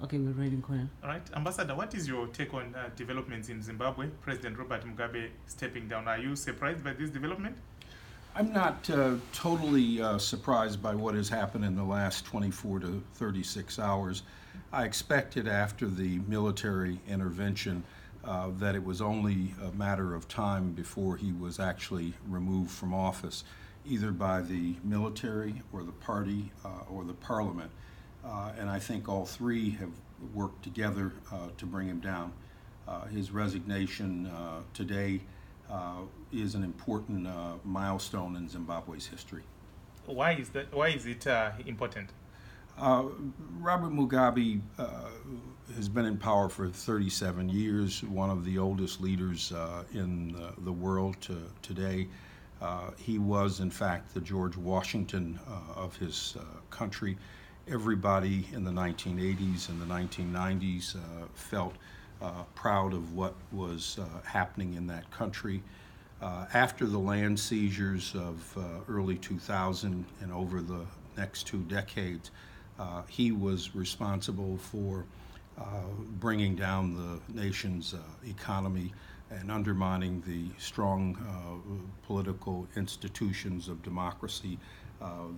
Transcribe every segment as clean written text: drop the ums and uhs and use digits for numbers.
Okay, we're ready, Koya. All right, Ambassador, what is your take on developments in Zimbabwe? President Robert Mugabe stepping down. Are you surprised by this development? I'm not totally surprised by what has happened in the last 24 to 36 hours. I expected after the military intervention that it was only a matter of time before he was actually removed from office, either by the military or the party or the parliament. And I think all three have worked together to bring him down. His resignation today is an important milestone in Zimbabwe's history. Why is that? Why is it important? Robert Mugabe has been in power for 37 years, one of the oldest leaders in the world today. He was, in fact, the George Washington of his country. Everybody in the 1980s and the 1990s felt proud of what was happening in that country. After the land seizures of early 2000 and over the next 2 decades, he was responsible for bringing down the nation's economy and undermining the strong political institutions of democracy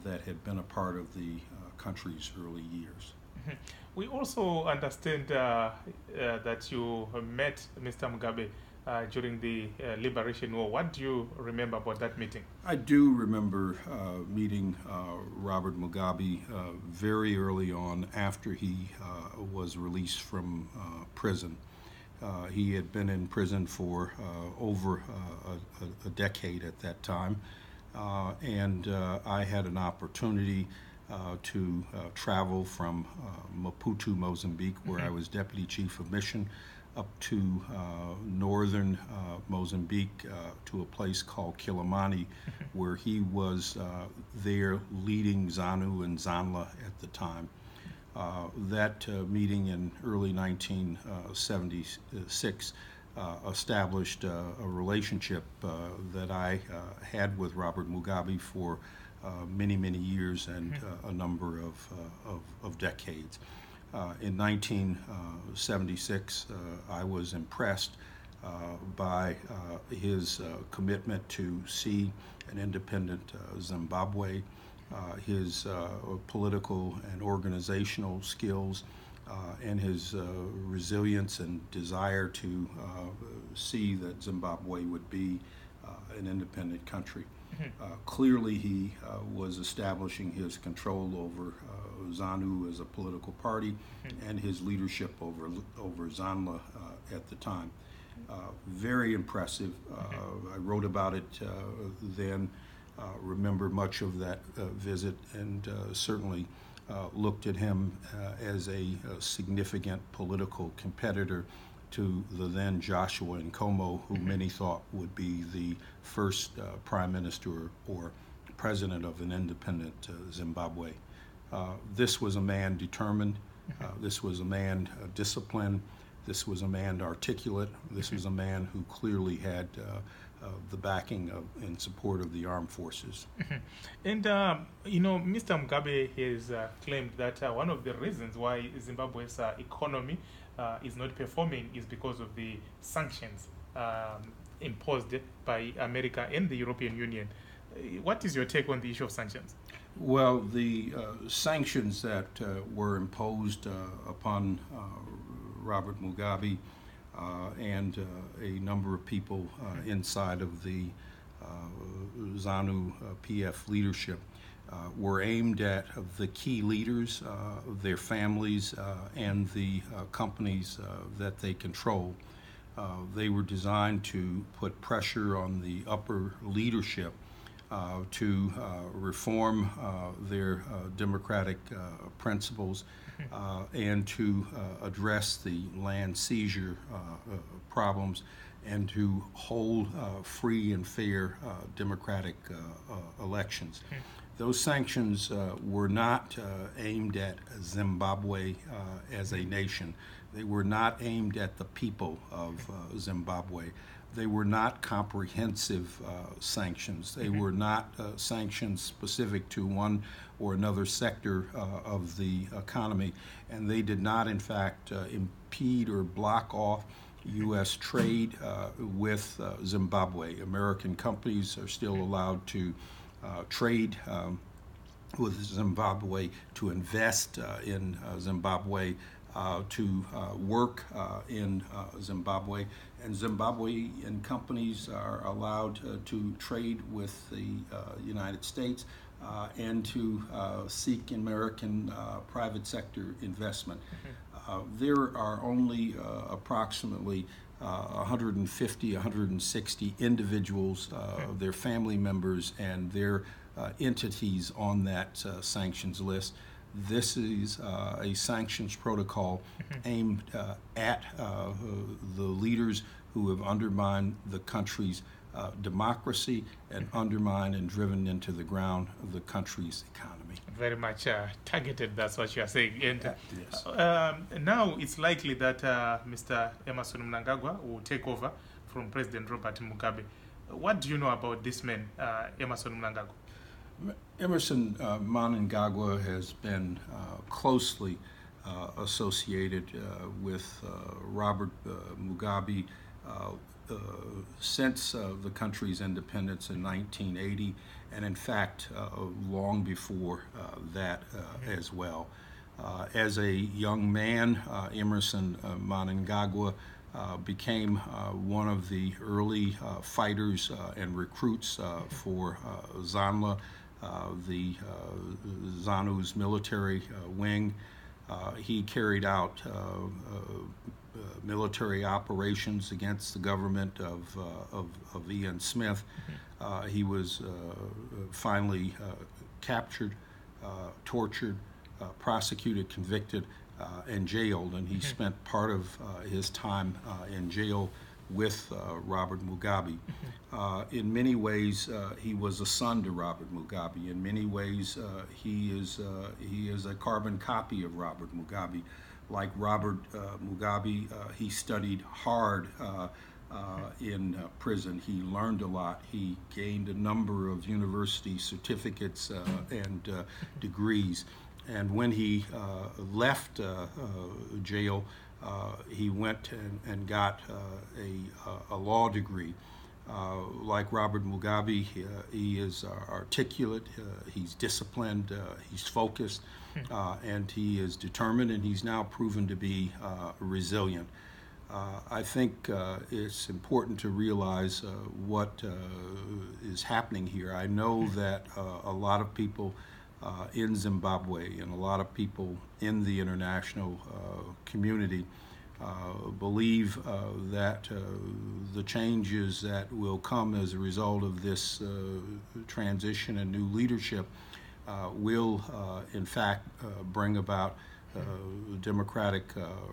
that had been a part of the country's early years. We also understand that you met Mr. Mugabe during the Liberation War. What do you remember about that meeting? I do remember meeting Robert Mugabe very early on after he was released from prison. He had been in prison for over a decade at that time, and I had an opportunity to travel from Maputo, Mozambique, where I was deputy chief of mission, up to northern Mozambique to a place called Kilimani, where he was there leading ZANU and ZANLA at the time. That meeting in early 1976 established a relationship that I had with Robert Mugabe for many, many years and a number of decades. In 1976, I was impressed by his commitment to see an independent Zimbabwe, his political and organizational skills, and his resilience and desire to see that Zimbabwe would be an independent country. Clearly, he was establishing his control over ZANU as a political party and his leadership over ZANLA at the time. Very impressive. I wrote about it then, remember much of that visit, and certainly looked at him as a significant political competitor to the then Joshua Nkomo, who many thought would be the first prime minister or president of an independent Zimbabwe. This was a man determined. This was a man disciplined. This was a man articulate. This was a man who clearly had the backing of and support of the armed forces. And, Mr. Mugabe has claimed that one of the reasons why Zimbabwe's economy is not performing is because of the sanctions imposed by America and the European Union. What is your take on the issue of sanctions? Well, the sanctions that were imposed upon Robert Mugabe and a number of people inside of the ZANU PF leadership were aimed at the key leaders, their families, and the companies that they control. They were designed to put pressure on the upper leadership to reform their democratic principles and to address the land seizure problems and to hold free and fair democratic elections. Those sanctions were not aimed at Zimbabwe as a nation. They were not aimed at the people of Zimbabwe. they were not comprehensive sanctions. They were not sanctions specific to one or another sector of the economy, and they did not, in fact, impede or block off U.S. trade with Zimbabwe. American companies are still allowed to trade with Zimbabwe, to invest in Zimbabwe, to work in Zimbabwe, and Zimbabwean companies are allowed to trade with the United States and to seek American private sector investment. There are only approximately 150, 160 individuals, their family members, and their entities on that sanctions list. This is a sanctions protocol aimed at the leaders who have undermined the country's democracy and undermined and driven into the ground of the country's economy. Very much targeted, that's what you are saying. And Yes. now it's likely that Mr. Emerson Mnangagwa will take over from President Robert Mugabe. What do you know about this man, Emerson Mnangagwa? Emerson Mnangagwa has been closely associated with Robert Mugabe since the country's independence in 1980, and in fact long before that as well. As a young man, Emerson Mnangagwa became one of the early fighters and recruits for ZANLA, the ZANU's military wing. He carried out military operations against the government of Ian Smith. He was finally captured, tortured, prosecuted, convicted, and jailed, and he spent part of his time in jail with Robert Mugabe. In many ways, he was a son to Robert Mugabe. In many ways, he is a carbon copy of Robert Mugabe. Like Robert Mugabe, he studied hard in prison. He learned a lot. He gained a number of university certificates and degrees. And when he left jail, he went and got a law degree. Like Robert Mugabe, he is articulate, he's disciplined, he's focused, and he is determined, and he's now proven to be resilient. I think it's important to realize what is happening here. I know that a lot of people in Zimbabwe and a lot of people in the international community believe that the changes that will come as a result of this transition and new leadership will in fact bring about democratic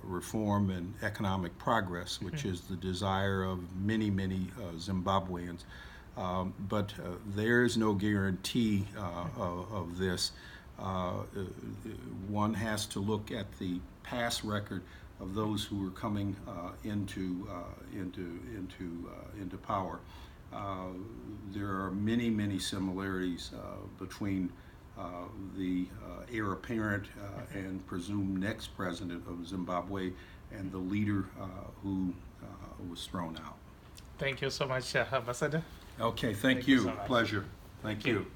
reform and economic progress, which is the desire of many, many Zimbabweans. But there is no guarantee of this. One has to look at the past record of those who were coming into power. There are many, many similarities between the heir apparent and presumed next president of Zimbabwe and the leader who was thrown out. Thank you so much, Ambassador. Okay, thank you. So much. Pleasure. Thank you.